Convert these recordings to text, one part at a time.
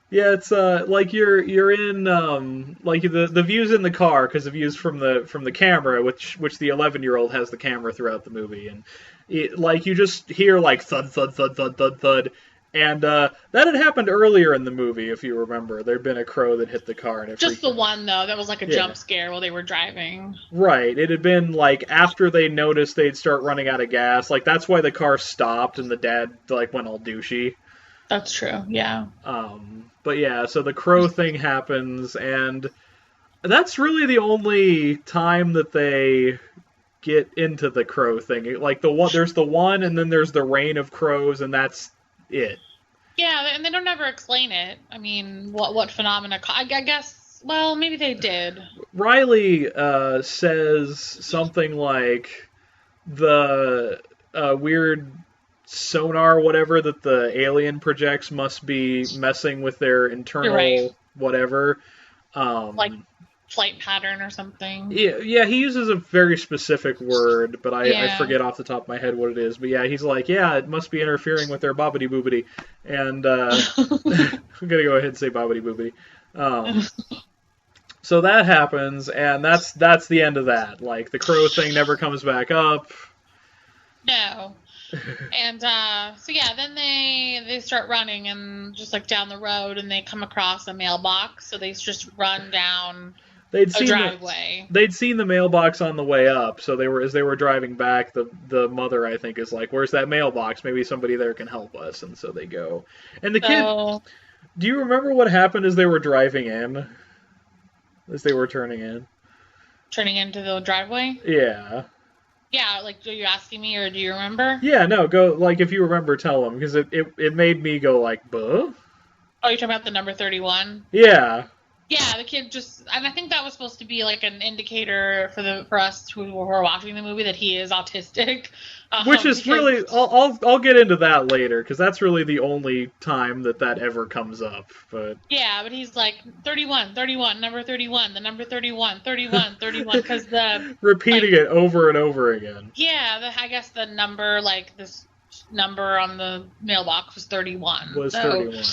Yeah, it's like you're in like the views in the car because the views from the camera, which the 11-year-old has the camera throughout the movie, and like you just hear like thud thud thud thud thud thud, and that had happened earlier in the movie if you remember. There'd been a crow that hit the car and it Just freaked the them out. one though, that was like a Yeah, jump scare while they were driving. right. It had been like after they noticed they'd start running out of gas. Like that's why the car stopped and the dad like went all douchey. That's true. Yeah. But yeah, so the crow thing happens, and that's really the only time that they get into the crow thing. Like there's the one, and then there's the reign of crows, and that's it. Yeah, and they don't ever explain it. I mean, what phenomena? I guess. Well, maybe they did. Riley says something like the weird sonar, whatever that the alien projects, must be messing with their You're right. internal whatever. Like Um, flight pattern or something. yeah, he uses a very specific word, but I Yeah. forget off the top of my head what it is. But yeah, he's like, yeah, it must be interfering with their bobbity boobity, and I'm gonna go ahead and say bobbity boobity. Um, so that happens, and that's the end of that. Like the crow thing never comes back up. No. And so yeah, then they start running and just like down the road, and they come across a mailbox. So they just run down They'd a seen the driveway. they'd seen the mailbox on the way up, so they were as they were driving back. The mother I think is like, "Where's that mailbox? Maybe somebody there can help us." And so they go. And the kid, So do you remember what happened as they were driving in? As they were turning in? turning into the driveway. Yeah. Yeah, like are you asking me or do you remember? Yeah, no, go like if you remember, tell them because it made me go like, "Buh." Oh, you're talking about the number 31? Yeah, Yeah, the kid just, and I think that was supposed to be like an indicator for us who were watching the movie that he is autistic. which is Because really I'll get into that later because that's really the only time that ever comes up. But yeah, but he's like 31, 31, number 31, the number 31, 31, 31, because the repeating like it over and over again yeah, I guess the number like this number on the mailbox was 31. was So 31.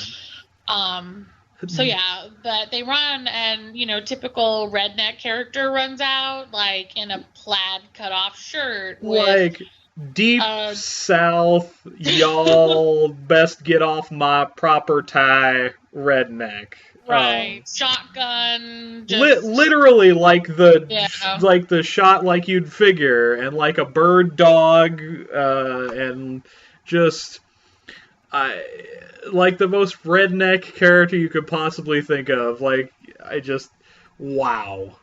um so yeah, but they run and typical redneck character runs out like in a plaid cut off shirt with Like deep uh south, y'all best get off my proper tie redneck. right shotgun just Literally yeah. like the shot like you'd figure, and like a bird dog, and just I like the most redneck character you could possibly think of. Like I just wow.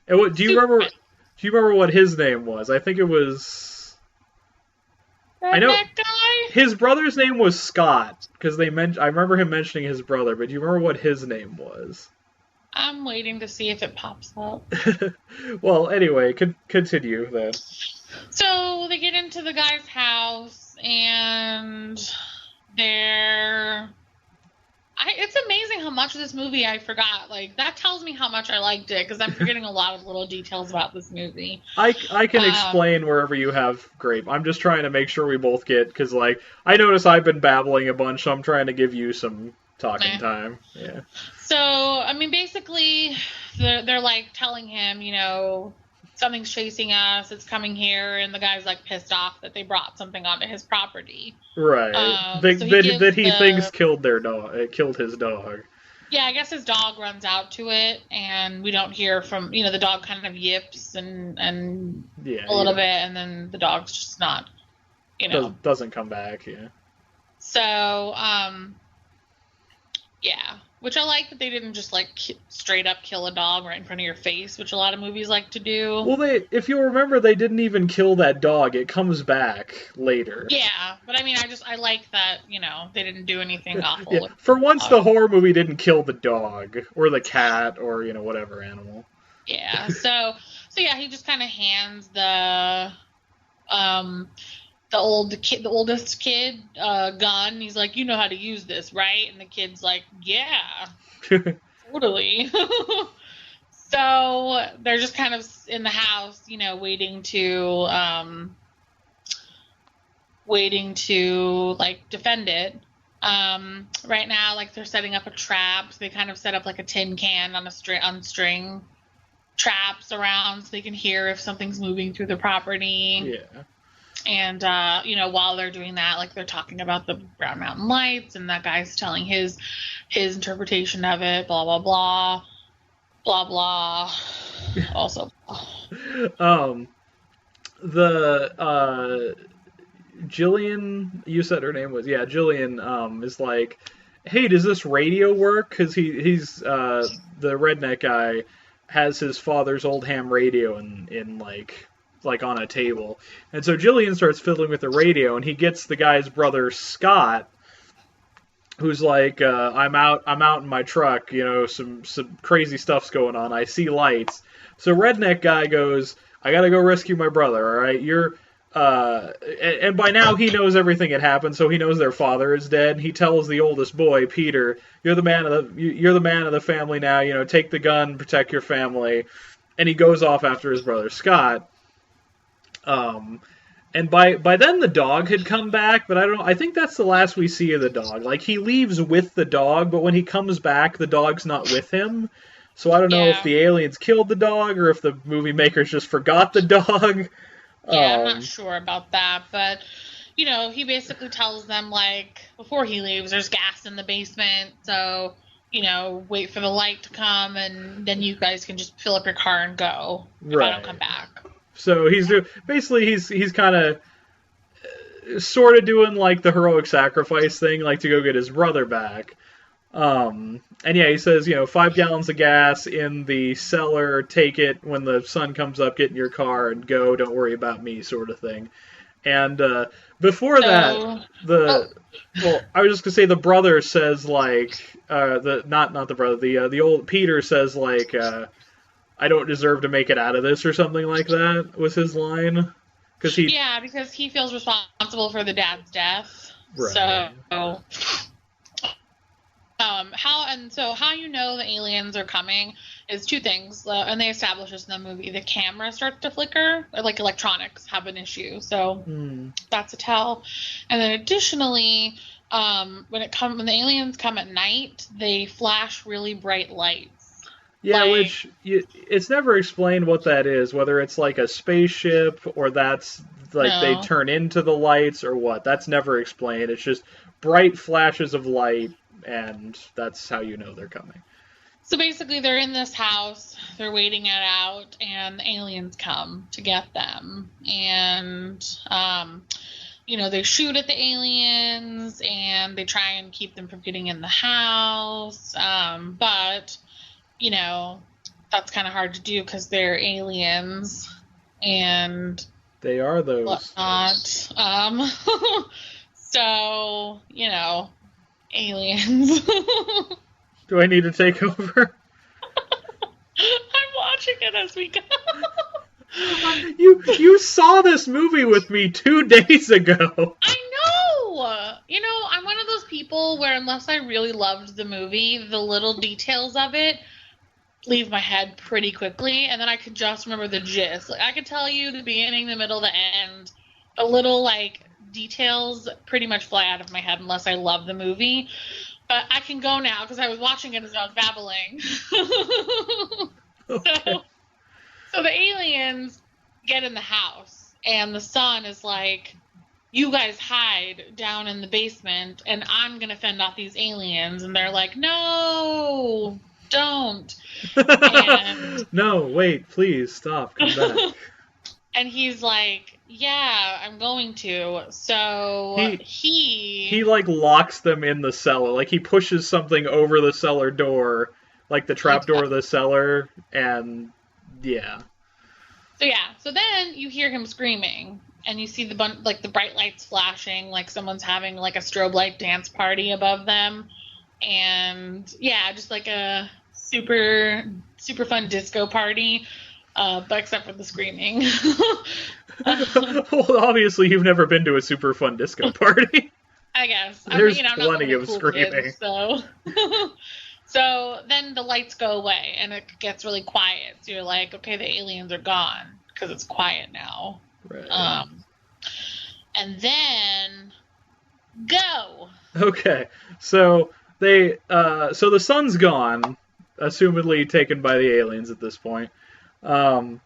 And what do you Super remember? Do you remember what his name was? I think it was. I know redneck guy. his brother's name was Scott because I remember him mentioning his brother, but do you remember what his name was? I'm waiting to see if it pops up. Well, anyway, continue then. So they get into the guy's house and they're it's amazing how much of this movie I forgot. Like that tells me how much I liked it because I'm forgetting a lot of little details about this movie. I can Um, explain wherever you have grape. I'm just trying to make sure we both get because like I notice I've been babbling a bunch, so I'm trying to give you some talking meh. time. Yeah. So I mean, basically, they're like telling him, something's chasing us, it's coming here, and the guy's like pissed off that they brought something onto his property. Right. So he gives That he thinks the killed their dog. Killed his dog. yeah, I guess his dog runs out to it, and we don't hear from the dog kind of yips and Yeah. a little bit, and then the dog's just not, Doesn't come back. Yeah. So yeah, which I like that they didn't just like straight up kill a dog right in front of your face, which a lot of movies like to do. Well, if you remember, they didn't even kill that dog. It comes back later. Yeah, but I mean, I like that they didn't do anything awful. Yeah. with For the once, dog. the horror movie didn't kill the dog or the cat or whatever animal. Yeah, so yeah, he just kind of hands um the oldest kid gun. He's like, you know how to use this, right? And the kid's like, yeah, totally. So they're just kind of in the house, waiting to like defend it. Right now, like, they're setting up a trap. So they kind of set up like a tin can on string traps around so they can hear if something's moving through the property. Yeah. And while they're doing that, like, they're talking about the Brown Mountain Lights, and that guy's telling his interpretation of it. Blah blah blah, blah blah. Also, the Jillian, you said her name was, yeah, Jillian, is like, hey, does this radio work? Because he's the redneck guy has his father's old ham radio in like on a table, and so Jillian starts fiddling with the radio, and he gets the guy's brother Scott, who's like, I'm out in my truck, some crazy stuff's going on. I see lights. So redneck guy goes, I gotta go rescue my brother. All right, and by now he knows everything that happened, so he knows their father is dead. He tells the oldest boy, Peter, you're the man of the family now. Take the gun, protect your family. And he goes off after his brother Scott. And by then the dog had come back, but I think that's the last we see of the dog. Like, he leaves with the dog, but when he comes back, the dog's not with him. So I don't know if the aliens killed the dog or if the movie makers just forgot the dog. Yeah, I'm not sure about that, but he basically tells them, like, before he leaves, there's gas in the basement, so wait for the light to come, and then you guys can just fill up your car and go if I don't come back. So he's kind of sort of doing like the heroic sacrifice thing, like to go get his brother back. And yeah, he says, 5 gallons of gas in the cellar, take it when the sun comes up, get in your car and go, don't worry about me, sort of thing. And before that, I was just gonna say the brother says, like, not the brother, the old Peter says, like, I don't deserve to make it out of this, or something like that was his line. Because he feels responsible for the dad's death. Right. So, how you know the aliens are coming is 2 things, and they establish this in the movie. The camera starts to flicker, or like electronics have an issue, so that's a tell. And then additionally, when the aliens come at night, they flash really bright lights. Yeah, it's never explained what that is, whether it's like a spaceship or that's like they turn into the lights or what. That's never explained. It's just bright flashes of light, and that's how you know they're coming. So basically, they're in this house, they're waiting it out, and the aliens come to get them. And, they shoot at the aliens, and they try and keep them from getting in the house. But that's kind of hard to do because they're aliens, and they are those. Whatnot. So, aliens. Do I need to take over? I'm watching it as we go. You saw this movie with me 2 days ago. I know. I'm one of those people where unless I really loved the movie, the little details of it leave my head pretty quickly, and then I could just remember the gist. Like, I could tell you the beginning, the middle, the end. The little, like, details pretty much fly out of my head unless I love the movie. But I can go now because I was watching it as I was babbling. Okay. So the aliens get in the house, and the son is like, you guys hide down in the basement, and I'm going to fend off these aliens. And they're like, no, don't. And, no, wait, please, stop, come back. And he's like, yeah, I'm going to. So he like locks them in the cellar. Like, he pushes something over the cellar door, like the trap door of the cellar, and yeah. So then you hear him screaming, and you see the bright lights flashing, like someone's having like a strobe light dance party above them, and yeah, just like a super super fun disco party, but except for the screaming. Well, obviously you've never been to a super fun disco party. I guess there's I'm plenty of cool screaming. Kids, so. So then the lights go away, and it gets really quiet. So you're like, okay, the aliens are gone, because it's quiet now. Right. And then Go! Okay, so so the sun's gone, assumedly taken by the aliens at this point. Um,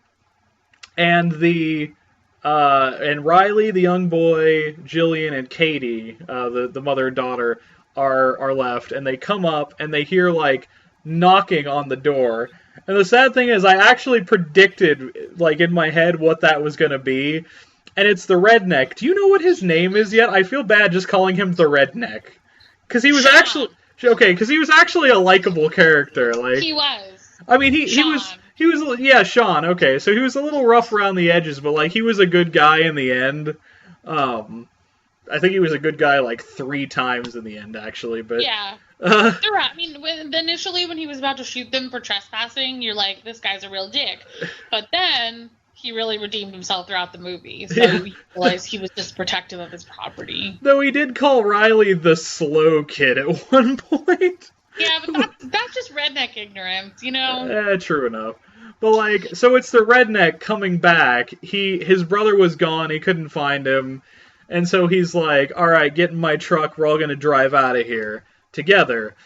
and and Riley, the young boy, Jillian, and Katie, the mother and daughter, are left, and they come up and they hear like knocking on the door. And the sad thing is, I actually predicted, like in my head, what that was gonna be, and it's the redneck. Do you know what his name is yet? I feel bad just calling him the redneck, because he was actually okay, because he was actually a likable character. Like He was. I mean, he was, yeah, Sean. Okay, so he was a little rough around the edges, but like he was a good guy in the end. I think he was a good guy like 3 times in the end, actually. But Yeah. I mean, initially when he was about to shoot them for trespassing, you're like, this guy's a real dick. But then he really redeemed himself throughout the movie, so you realize he was just protective of his property. Though he did call Riley the slow kid at one point. Yeah, but that's just redneck ignorance, you know? True enough. But like, so it's the redneck coming back. His brother was gone. He couldn't find him. And so he's like, all right, get in my truck. We're all going to drive out of here together.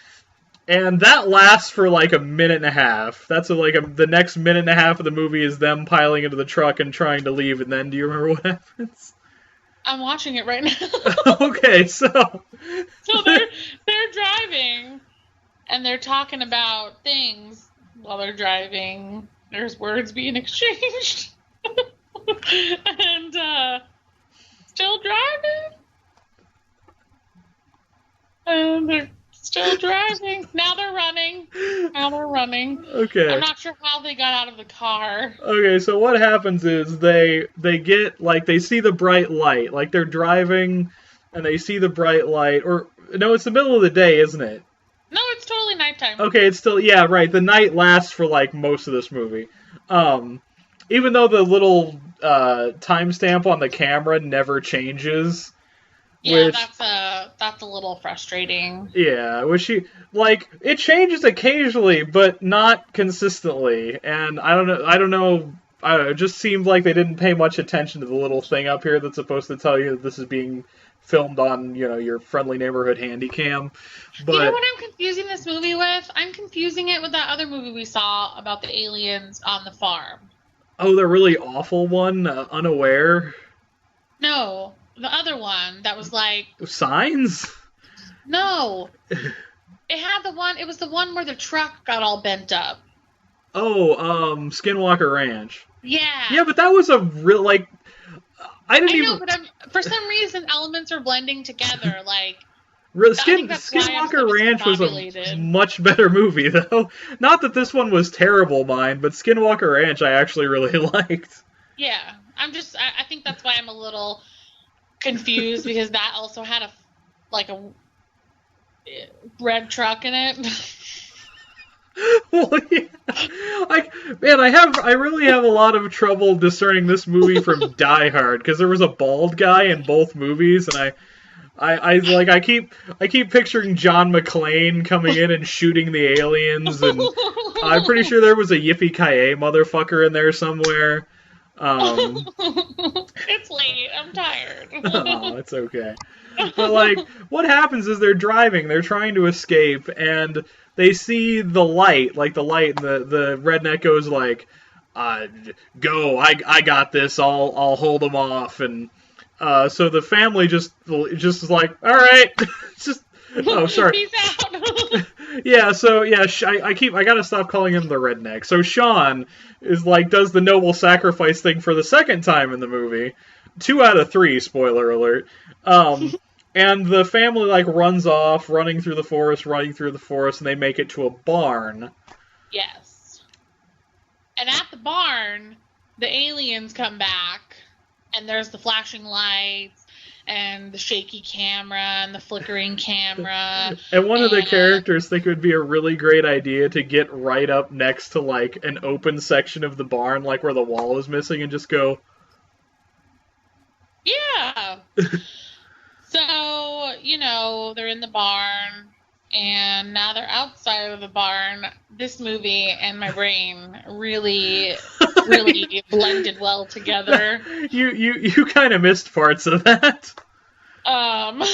And that lasts for like a minute and a half. That's the next minute and a half of the movie is them piling into the truck and trying to leave. And then do you remember what happens? I'm watching it right now. Okay, so they're driving and they're talking about things while they're driving. There's words being exchanged. And still driving. And they're still driving. Now they're running. Okay. I'm not sure how they got out of the car. Okay, so what happens is they get, like, they see the bright light. Like, they're driving, and they see the bright light. Or, no, it's the middle of the day, isn't it? No, it's totally nighttime. Okay, it's still, yeah, right. The night lasts for, like, most of this movie. Even though the little timestamp on the camera never changes. Yeah, that's a little frustrating. Yeah, it changes occasionally, but not consistently. And I don't know. It just seemed like they didn't pay much attention to the little thing up here that's supposed to tell you that this is being filmed on, your friendly neighborhood handy cam. But you know what I'm confusing this movie with? I'm confusing it with that other movie we saw about the aliens on the farm. Oh, the really awful one, Unaware? No, the other one that was like... Signs? No. It was the one where the truck got all bent up. Oh, Skinwalker Ranch. Yeah. Yeah, but that was a real, like... I know, but for some reason, elements are blending together, like... Skinwalker Ranch was a much better movie, though. Not that this one was terrible, mine, but Skinwalker Ranch I actually really liked. Yeah, I think that's why I'm a little confused, because that also had a red truck in it. Well, yeah. I really have a lot of trouble discerning this movie from Die Hard, because there was a bald guy in both movies, and I keep picturing John McClane coming in and shooting the aliens, and I'm pretty sure there was a yippee-ki-yay motherfucker in there somewhere. It's late. I'm tired. Oh, it's okay. But like, what happens is they're driving, they're trying to escape, and they see the light, and the redneck goes like, "Go! I got this. I'll hold them off." And so the family just is like, all right, sorry. Peace out. Yeah, so yeah, I gotta stop calling him the redneck. So Sean is like, does the noble sacrifice thing for the second time in the movie. 2 out of 3, spoiler alert. And the family like runs off, running through the forest, and they make it to a barn. Yes. And at the barn, the aliens come back. And there's the flashing lights, and the shaky camera, and the flickering camera. And one of the characters think it would be a really great idea to get right up next to, like, an open section of the barn, like where the wall is missing, and just go... Yeah! So, they're in the barn, and now they're outside of the barn. This movie and my brain really blended well together. You kind of missed parts of that. Um,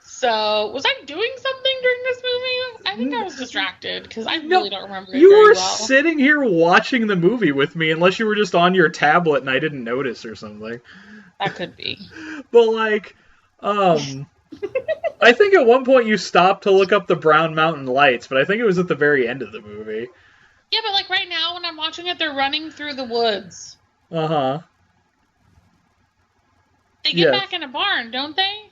so, was I doing something during this movie? I think I was distracted, because I really don't remember it you very were well. sitting here watching the movie with me, unless you were just on your tablet and I didn't notice or something. That could be. But, like, I think at one point you stopped to look up the Brown Mountain Lights, but I think it was at the very end of the movie. Yeah, but, like, right now when I'm watching it, they're running through the woods. Uh-huh. They get back in a barn, don't they?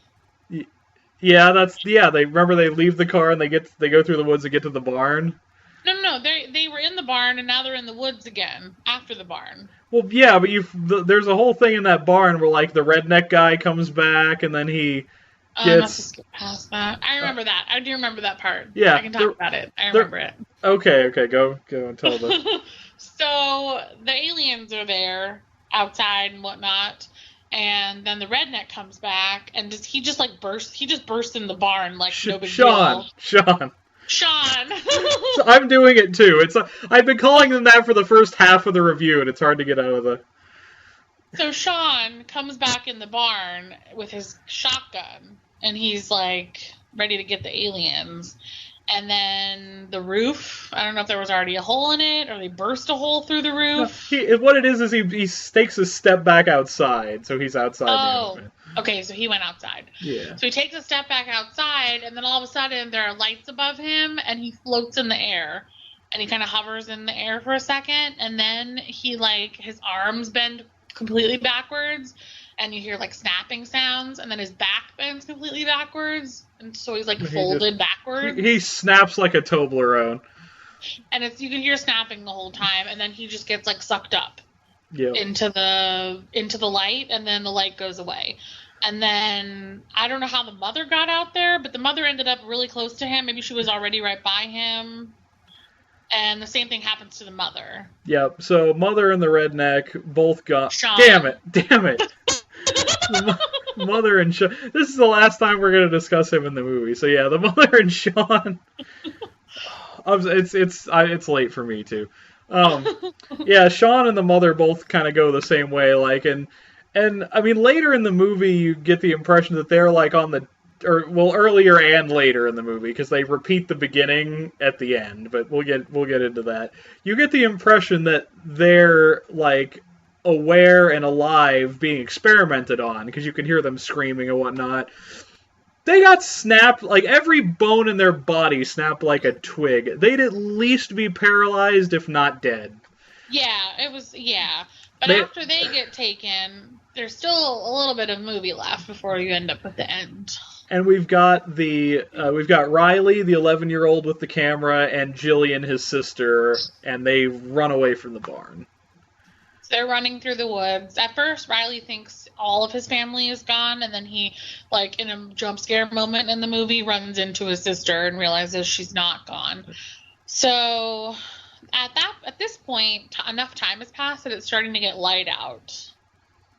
Yeah, they leave the car and they go through the woods and get to the barn. No, they were in the barn and now they're in the woods again after the barn. Well, yeah, but there's a whole thing in that barn where, like, the redneck guy comes back and then he gets... I must have skipped past that. I remember that. I do remember that part. Yeah. I can talk about it. I remember it. Okay, go and tell them. So, the aliens are there, outside and whatnot, and then the redneck comes back, and he just bursts in the barn like no big deal. Sean. So I'm doing it too. I've been calling them that for the first half of the review, and it's hard to get out of the... So Sean comes back in the barn with his shotgun, and he's, like, ready to get the aliens. And then the roof, I don't know if there was already a hole in it, or they burst a hole through the roof. No, what it is he takes a step back outside, so he's outside the elephant. Okay, so he went outside. Yeah. So he takes a step back outside, and then all of a sudden there are lights above him, and he floats in the air. And he kind of hovers in the air for a second, and then he, like, his arms bend completely backwards, and you hear, like, snapping sounds, and then his back bends completely backwards, and so he's, like, folded backwards. He snaps like a Toblerone. And you can hear snapping the whole time, and then he just gets, like, sucked up into the light, and then the light goes away. And then, I don't know how the mother got out there, but the mother ended up really close to him. Maybe she was already right by him. And the same thing happens to the mother. Yep, so mother and the redneck both got... Sean. Damn it! Mother and Sean... This is the last time we're going to discuss him in the movie. So yeah, the mother and Sean... It's late for me, too. Yeah, Sean and the mother both kind of go the same way, like, and I mean, later in the movie, you get the impression that they're, like, earlier and later in the movie, because they repeat the beginning at the end, but we'll get into that. You get the impression that they're, like, aware and alive, being experimented on, because you can hear them screaming and whatnot. They got snapped, like, every bone in their body snapped like a twig. They'd at least be paralyzed, if not dead. But after they get taken, there's still a little bit of movie left before you end up at the end. And we've got Riley, the 11-year-old with the camera, and Jillian, his sister, and they run away from the barn. So they're running through the woods. At first, Riley thinks all of his family is gone, and then he, like, in a jump scare moment in the movie, runs into his sister and realizes she's not gone. So at this point, enough time has passed that it's starting to get light out.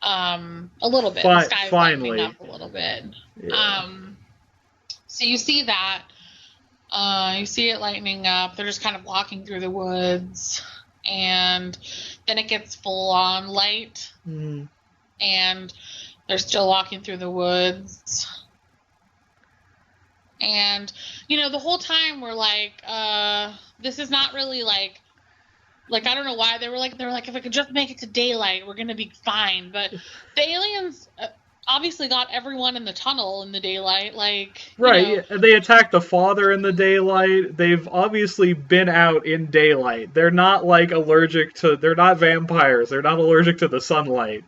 A little bit. The sky's lightening up a little bit. Yeah. So you see that. You see it lightening up. They're just kind of walking through the woods. And then it gets full on light. Mm-hmm. And they're still walking through the woods. And, the whole time we're like, this is not really like, I don't know why they were like, if I could just make it to daylight, we're going to be fine. But the aliens obviously got everyone in the tunnel in the daylight. Right. They attacked the father in the daylight. They've obviously been out in daylight. They're not, they're not vampires. They're not allergic to the sunlight.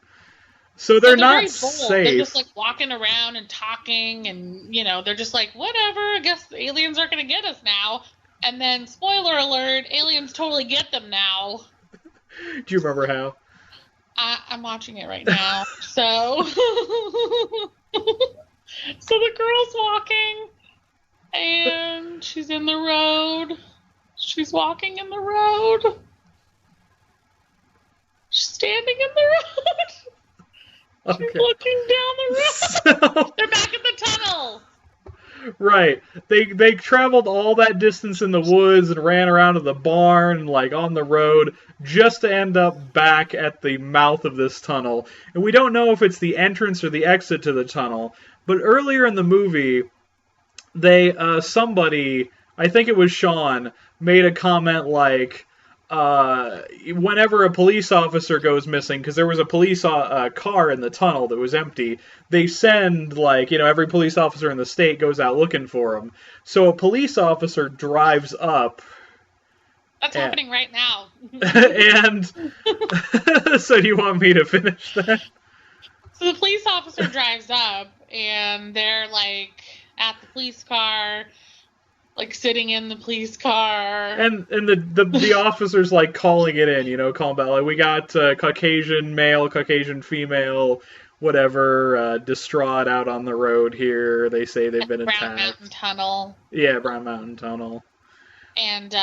So they're not safe. They're just, walking around and talking, and, they're just like, whatever, I guess the aliens aren't going to get us now. And then, spoiler alert, aliens totally get them now. Do you remember how? I'm watching it right now. So the girl's walking, and she's in the road. She's walking in the road. She's standing in the road. Okay. She's looking down the road. They're back in the tunnel. Right. They traveled all that distance in the woods and ran around to the barn and like on the road just to end up back at the mouth of this tunnel. And we don't know if it's the entrance or the exit to the tunnel. But earlier in the movie, they somebody, I think it was Sean, made a comment like whenever a police officer goes missing, because there was a police car in the tunnel that was empty, they send, like, every police officer in the state goes out looking for him. So a police officer drives up. That's happening right now. And so do you want me to finish that? So the police officer drives up, and they're, like, at the police car, like sitting in the police car, and the officers like calling it in, calling about like we got Caucasian male, Caucasian female, whatever, distraught out on the road here. They say they've been attacked. Brown Mountain Tunnel. Yeah, Brown Mountain Tunnel. And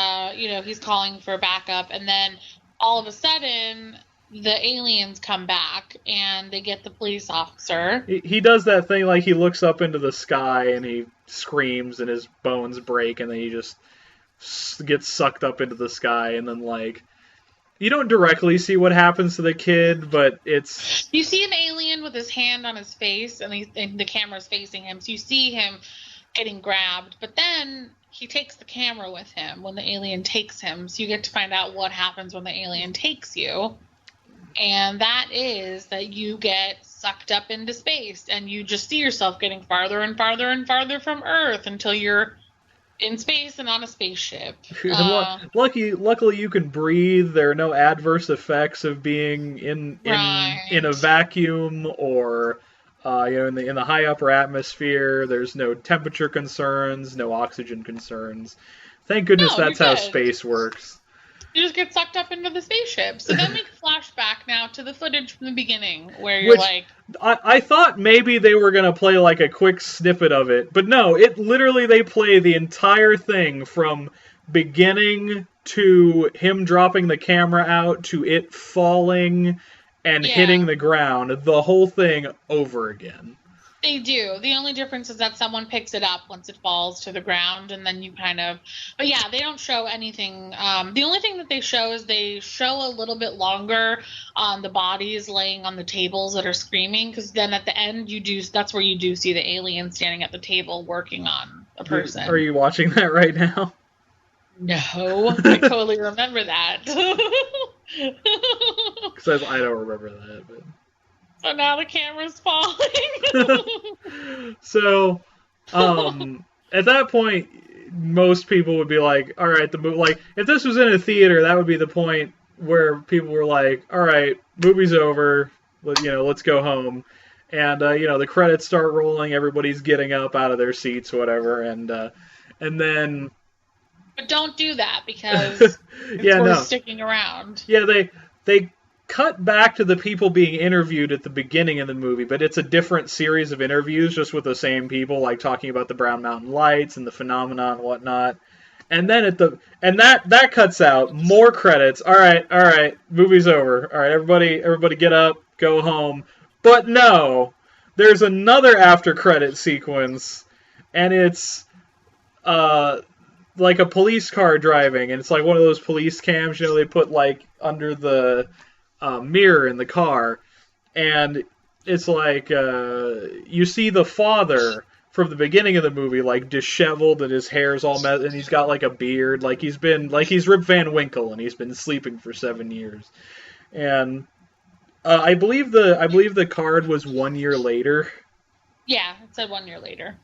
he's calling for backup, and then all of a sudden the aliens come back and they get the police officer. He does that thing like he looks up into the sky and he screams and his bones break and then he just gets sucked up into the sky and then like you don't directly see what happens to the kid, but it's you see an alien with his hand on his face and the camera's facing him, so you see him getting grabbed, but then he takes the camera with him when the alien takes him, so you get to find out what happens when the alien takes you. And that is that you get sucked up into space and you just see yourself getting farther and farther and farther from Earth until you're in space and on a spaceship. Luckily you can breathe. There are no adverse effects of being in a vacuum or in the high upper atmosphere. There's no temperature concerns, no oxygen concerns. Thank goodness that's how space works. You just get sucked up into the spaceship. So then we flash back now to the footage from the beginning where you're I thought maybe they were going to play like a quick snippet of it. But no, they play the entire thing from beginning to him dropping the camera out to it falling and hitting the ground. The whole thing over again. They do. The only difference is that someone picks it up once it falls to the ground, and then you But yeah, they don't show anything. The only thing that they show is they show a little bit longer on the bodies laying on the tables that are screaming, because then at the end that's where you do see the alien standing at the table working on a person. Are you watching that right now? No, I totally remember that. Because I don't remember that, but... So now the camera's falling. So, at that point, most people would be like, all right, the movie, like, if this was in a theater, that would be the point where people were like, all right, movie's over, let's go home. And, the credits start rolling, everybody's getting up out of their seats, whatever, and then... But don't do that, because it's worth sticking around. Yeah, they cut back to the people being interviewed at the beginning of the movie, but it's a different series of interviews just with the same people, like talking about the Brown Mountain Lights and the phenomenon and whatnot. And then that cuts out more credits. All right, movie's over. All right, everybody get up, go home. But no, there's another after credit sequence, and it's like a police car driving, and it's like one of those police cams, they put like under the mirror in the car, and it's like you see the father from the beginning of the movie like disheveled and his hair's all messed and he's got like a beard, like he's Rip Van Winkle and he's been sleeping for 7 years. And I believe the card was 1 year later. Yeah, it said 1 year later.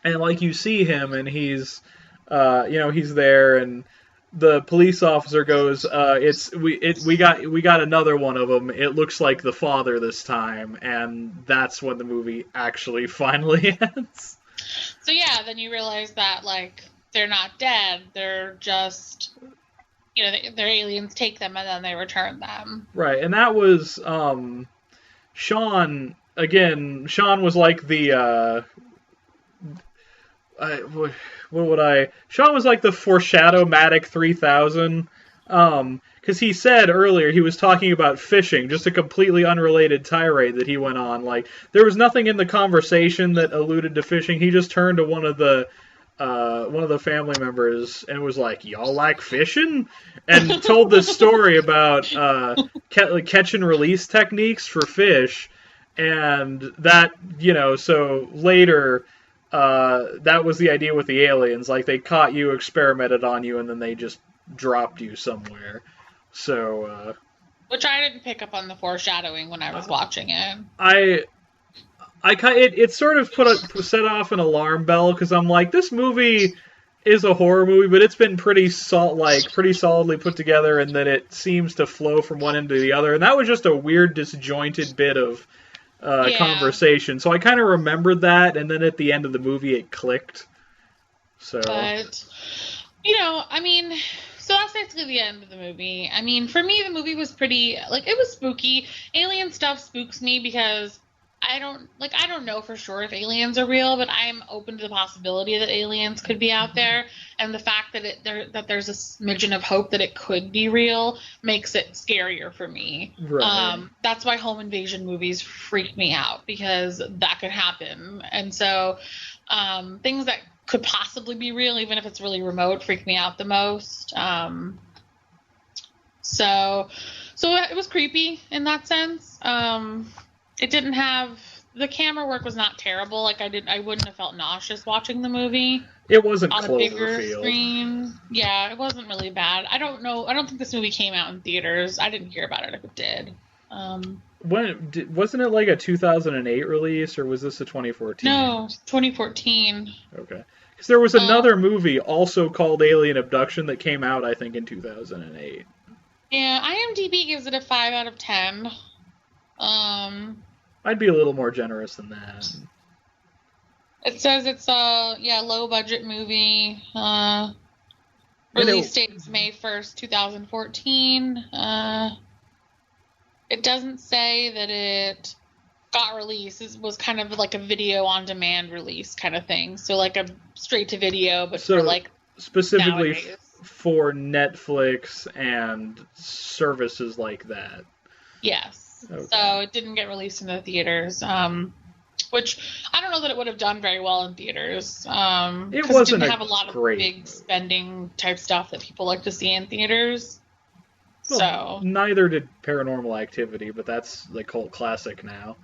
And like you see him and he's he's there, and the police officer goes, we got another one of them. It looks like the father this time, and that's when the movie actually finally ends. So yeah, then you realize that like they're not dead. They're just their aliens take them and then they return them. Right, and that was Sean again. Sean was like the Sean was like the Foreshadow-matic 3000. because he said earlier he was talking about fishing, just a completely unrelated tirade that he went on. Like, there was nothing in the conversation that alluded to fishing. He just turned to one of the family members and was like, "Y'all like fishing?" and told this story about catch and release techniques for fish, and that, so later. That was the idea with the aliens. Like, they caught you, experimented on you, and then they just dropped you somewhere. So, which I didn't pick up on the foreshadowing when I was watching it. It sort of set off an alarm bell, because I'm like, this movie is a horror movie, but it's been pretty solidly put together, and then it seems to flow from one end to the other. And that was just a weird, disjointed bit of conversation. So I kind of remembered that, and then at the end of the movie it clicked. So, but so that's basically the end of the movie. I mean, for me, the movie was pretty, it was spooky. Alien stuff spooks me because I don't know for sure if aliens are real, but I'm open to the possibility that aliens could be out there, and the fact that there's a smidgen of hope that it could be real makes it scarier for me. Right. That's why home invasion movies freak me out, because that could happen, and so things that could possibly be real, even if it's really remote, freak me out the most. So it was creepy in that sense. It didn't have, the camera work was not terrible. I wouldn't have felt nauseous watching the movie. It wasn't on a bigger Cloverfield. Screen. Yeah, it wasn't really bad. I don't know. I don't think this movie came out in theaters. I didn't hear about it if it did. Wasn't it like a 2008 release, or was this a 2014? No, 2014. Okay. Because there was another movie also called Alien Abduction that came out, I think, in 2008. Yeah, IMDb gives it a 5 out of 10. I'd be a little more generous than that. It says it's a low budget movie. Release date's May 1st, 2014. It doesn't say that it got released. It was kind of like a video on demand release kind of thing. So like a straight to video, but for specifically nowadays. For Netflix and services like that. Yes. Okay. So it didn't get released in the theaters, which I don't know that it would have done very well in theaters. It didn't have a lot of big spending type stuff that people like to see in theaters. Well, neither did Paranormal Activity, but that's the cult classic now.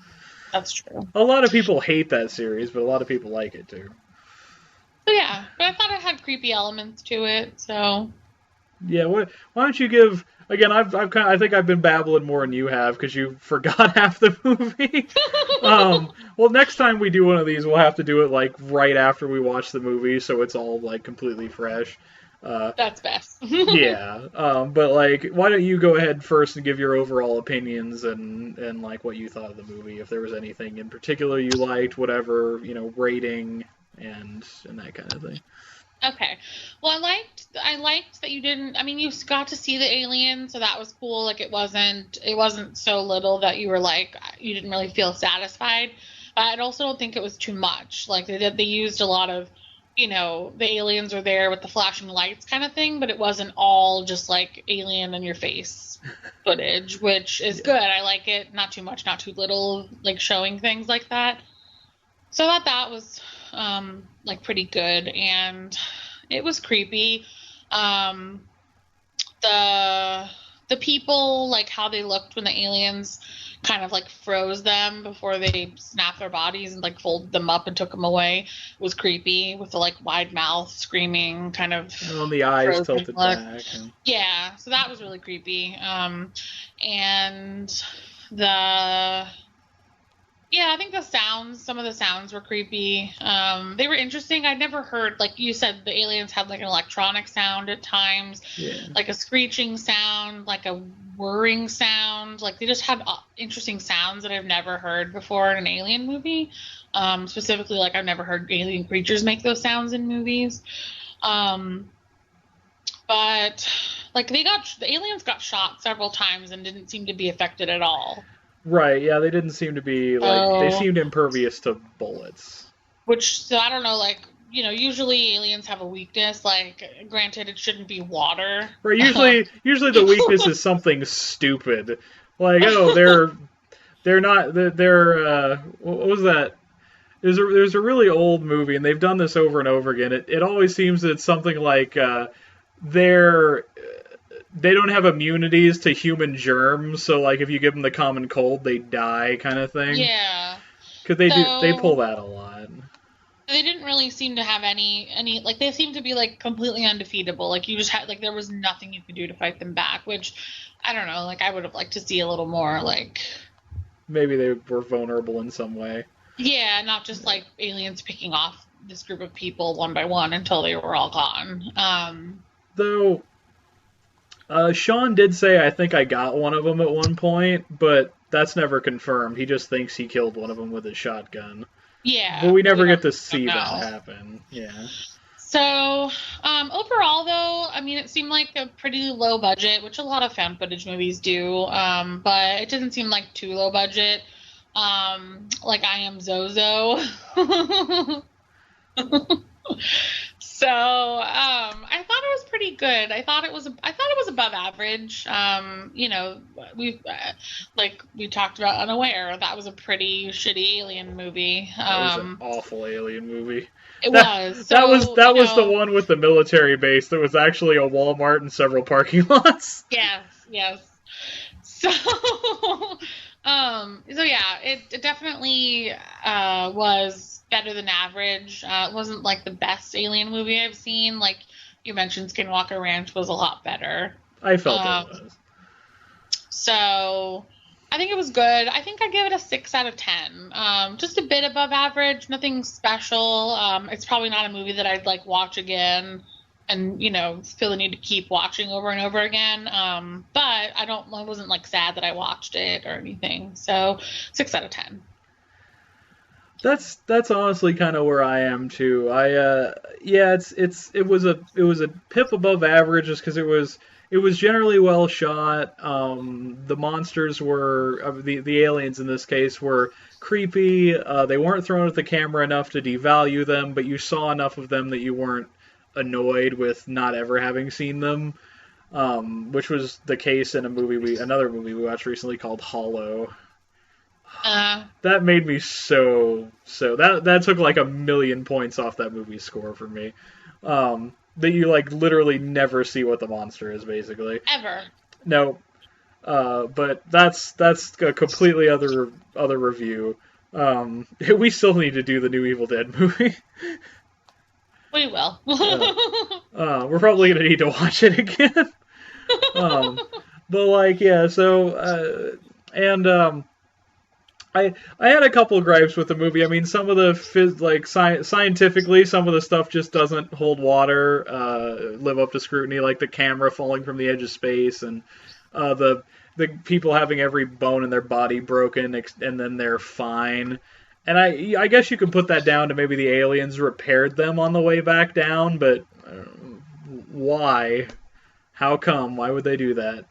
That's true. A lot of people hate that series, but a lot of people like it too. So yeah, but I thought it had creepy elements to it. So yeah, why don't you give? Again, I think I've been babbling more than you have, because you forgot half the movie. Well, next time we do one of these, we'll have to do it right after we watch the movie, so it's all completely fresh. That's best. Yeah, but why don't you go ahead first and give your overall opinions and what you thought of the movie, if there was anything in particular you liked, whatever, rating and that kind of thing. Okay. Well, I liked that you didn't. I mean, you got to see the alien, so that was cool. It wasn't so little that you were you didn't really feel satisfied. But I also don't think it was too much. They used a lot of, the aliens are there with the flashing lights kind of thing, but it wasn't all just alien in your face footage, which is good. I like it. Not too much, not too little, showing things like that. So I thought that was pretty good, and it was creepy. The people, how they looked when the aliens kind of froze them before they snapped their bodies and folded them up and took them away, was creepy, with the wide mouth, screaming, kind of on the eyes tilted back. Yeah, so that was really creepy. And I think some of the sounds were creepy. They were interesting. I'd never heard, you said, the aliens had an electronic sound at times, a screeching sound, a whirring sound. They just had interesting sounds that I've never heard before in an alien movie. Specifically, I've never heard alien creatures make those sounds in movies. But the aliens got shot several times and didn't seem to be affected at all. Right, yeah, they didn't seem to be, they seemed impervious to bullets. So I don't know, usually aliens have a weakness. Like, granted, it shouldn't be water. Right. Usually the weakness is something stupid, like, oh, they're not they're what was that? There's a really old movie, and they've done this over and over again. It always seems that it's something like they're they don't have immunities to human germs, so like if you give them the common cold, they die, kind of thing. Yeah. Because they pull that a lot. They didn't really seem to have any like, they seemed to be like completely undefeatable. Like, you just had, like, there was nothing you could do to fight them back, which I don't know, like, I would have liked to see a little more, like, maybe they were vulnerable in some way. Yeah, not just like aliens picking off this group of people one by one until they were all gone. Though Sean did say, I think I got one of them at one point, but that's never confirmed. He just thinks he killed one of them with his shotgun. Yeah. But we never get to see that happen. Yeah. So, overall, though, I mean, it seemed like a pretty low budget, which a lot of found footage movies do, but it didn't seem like too low budget. Like I Am Zozo. So, I thought it was pretty good. I thought it was above average. We talked about Unaware. That was a pretty shitty alien movie. That was an awful alien movie. It was. So, that was the one with the military base that was actually a Walmart and several parking lots. Yes. So, yeah, it definitely was better than average. It wasn't like the best alien movie I've seen. Like you mentioned, Skinwalker Ranch was a lot better. I felt it was. So I think it was good. I think I give it a 6 out of 10. Just a bit above average, nothing special. It's probably not a movie that I'd like watch again and, feel the need to keep watching over and over again. But I wasn't like sad that I watched it or anything. So 6 out of 10. That's honestly kind of where I am too. It was a pip above average just because it was generally well shot. The monsters were the aliens in this case were creepy. They weren't thrown at the camera enough to devalue them, but you saw enough of them that you weren't annoyed with not ever having seen them. Which was the case in another movie we watched recently called Hollow. That made me so that took like 1,000,000 points off that movie's score for me. That you like literally never see what the monster is basically. Ever. No. But that's a completely other review. We still need to do the new Evil Dead movie. We will. We're probably gonna need to watch it again. But like, yeah, so I had a couple gripes with the movie. I mean, some of the scientifically, some of the stuff just doesn't hold water, live up to scrutiny, like the camera falling from the edge of space, and the people having every bone in their body broken, and then they're fine. And I guess you can put that down to maybe the aliens repaired them on the way back down, but why? How come? Why would they do that?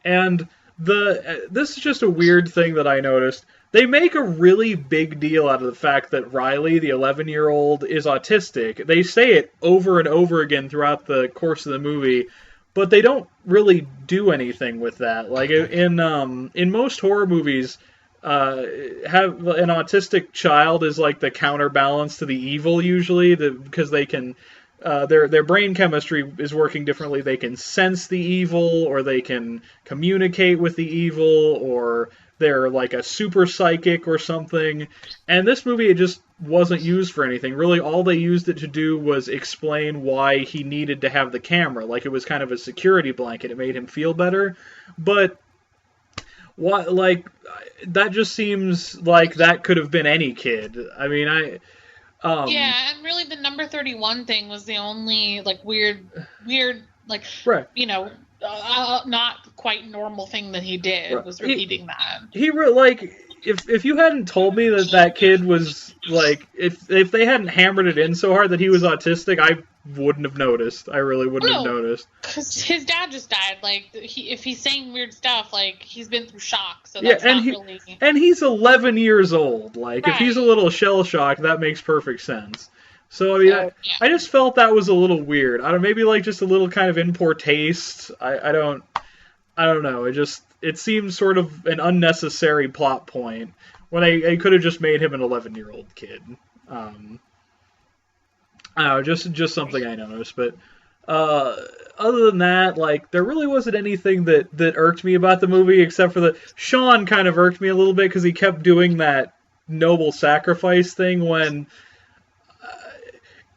And this is just a weird thing that I noticed. They make a really big deal out of the fact that Riley, the 11-year-old, is autistic. They say it over and over again throughout the course of the movie, but they don't really do anything with that. Like in most horror movies, have an autistic child is like the counterbalance to the evil usually, because they can. Their brain chemistry is working differently. They can sense the evil, or they can communicate with the evil, or they're like a super psychic or something. And this movie, it just wasn't used for anything. Really, all they used it to do was explain why he needed to have the camera. Like, it was kind of a security blanket. It made him feel better. But what, like, that just seems like that could have been any kid. I mean, yeah, and really the number 31 thing was the only, like, weird, like, right. Not quite normal thing that he did, right. Was repeating that. He if you hadn't told me that kid was like, if they hadn't hammered it in so hard that he was autistic, I wouldn't have noticed. I really wouldn't have noticed. Because his dad just died. Like, if he's saying weird stuff, like, he's been through shock, so that's really... And he's 11 years old. Like, right. If he's a little shell-shocked, that makes perfect sense. So, I mean, I just felt that was a little weird. I don't maybe, like, just a little kind of in poor taste. I don't know. It seems sort of an unnecessary plot point when I could have just made him an 11-year-old kid. I don't know, just something I noticed. But other than that, like, there really wasn't anything that irked me about the movie, except for Sean kind of irked me a little bit because he kept doing that noble sacrifice thing when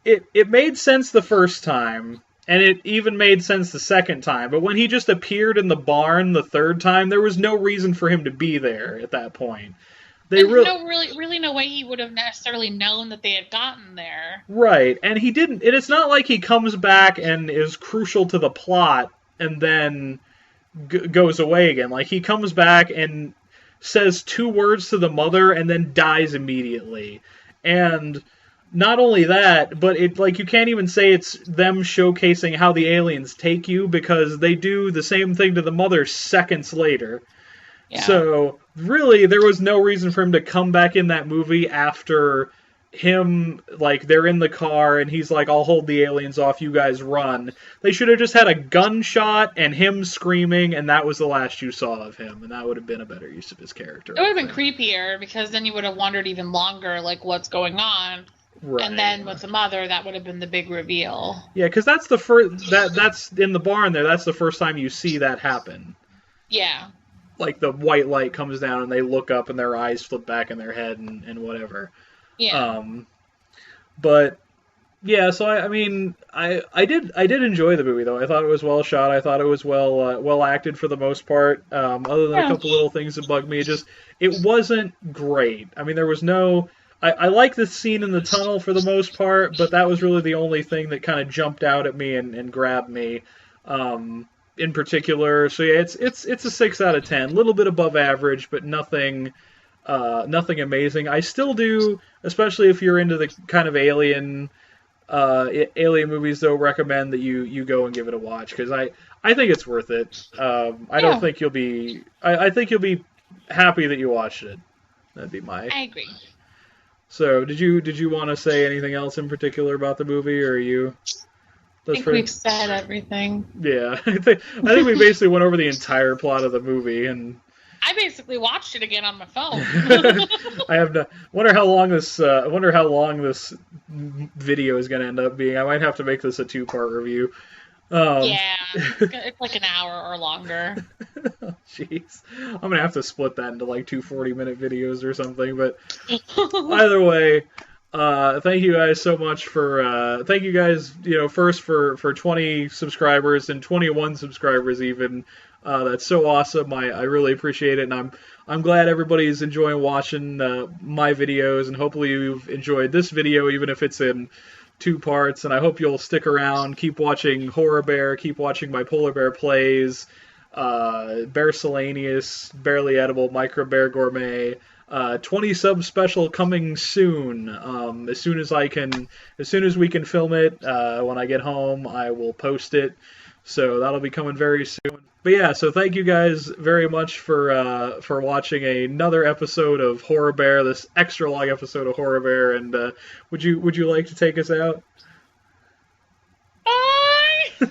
it made sense the first time. And it even made sense the second time. But when he just appeared in the barn the third time, there was no reason for him to be there at that point. There's really no way he would have necessarily known that they had gotten there. Right, and he didn't. And it's not like he comes back and is crucial to the plot and then goes away again. Like, he comes back and says 2 words to the mother and then dies immediately. And... not only that, but you can't even say it's them showcasing how the aliens take you, because they do the same thing to the mother seconds later. Yeah. So, really, there was no reason for him to come back in that movie after him, like, they're in the car, and he's like, I'll hold the aliens off, you guys run. They should have just had a gunshot and him screaming, and that was the last you saw of him, and that would have been a better use of his character. It would have been creepier, because then you would have wondered even longer, like, what's going on. Right. And then with the mother, that would have been the big reveal. Yeah, because that's the first. That's in the barn there. That's the first time you see that happen. Yeah. Like, the white light comes down and they look up and their eyes flip back in their head and whatever. Yeah. But yeah, so I mean, I did enjoy the movie though. I thought it was well shot. I thought it was well acted for the most part. Other than a couple little things that bugged me, it wasn't great. I mean, there was no. I like the scene in the tunnel for the most part, but that was really the only thing that kind of jumped out at me and grabbed me in particular. So yeah, it's a 6 out of 10, a little bit above average, but nothing amazing. I still do, especially if you're into the kind of alien movies, though, recommend that you go and give it a watch, because I think it's worth it. I don't think you'll be. I think you'll be happy that you watched it. That'd be my. I agree. So, did you want to say anything else in particular about the movie, or are you? I think we've said everything. Yeah, I think we basically went over the entire plot of the movie, and I basically watched it again on my phone. I have no. Wonder how long this video is going to end up being. I might have to make this a 2-part review. Yeah, it's like an hour or longer. Jeez, I'm gonna have to split that into like 2 40-minute videos or something. But either way, thank you guys so much for. Thank you guys, first for 20 subscribers and 21 subscribers even. That's so awesome. I really appreciate it, and I'm glad everybody's enjoying watching my videos, and hopefully you've enjoyed this video, even if it's in 2 parts, and I hope you'll stick around, keep watching Horribear, keep watching my Polar Bear plays, Bear Selenius, Barely Edible, Micro Bear Gourmet, 20 sub special coming soon. As soon as we can film it, when I get home, I will post it, so that'll be coming very soon. But yeah, so thank you guys very much for watching another episode of Horribear, this extra long episode of Horribear, and would you like to take us out? Bye!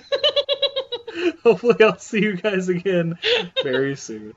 Hopefully I'll see you guys again very soon.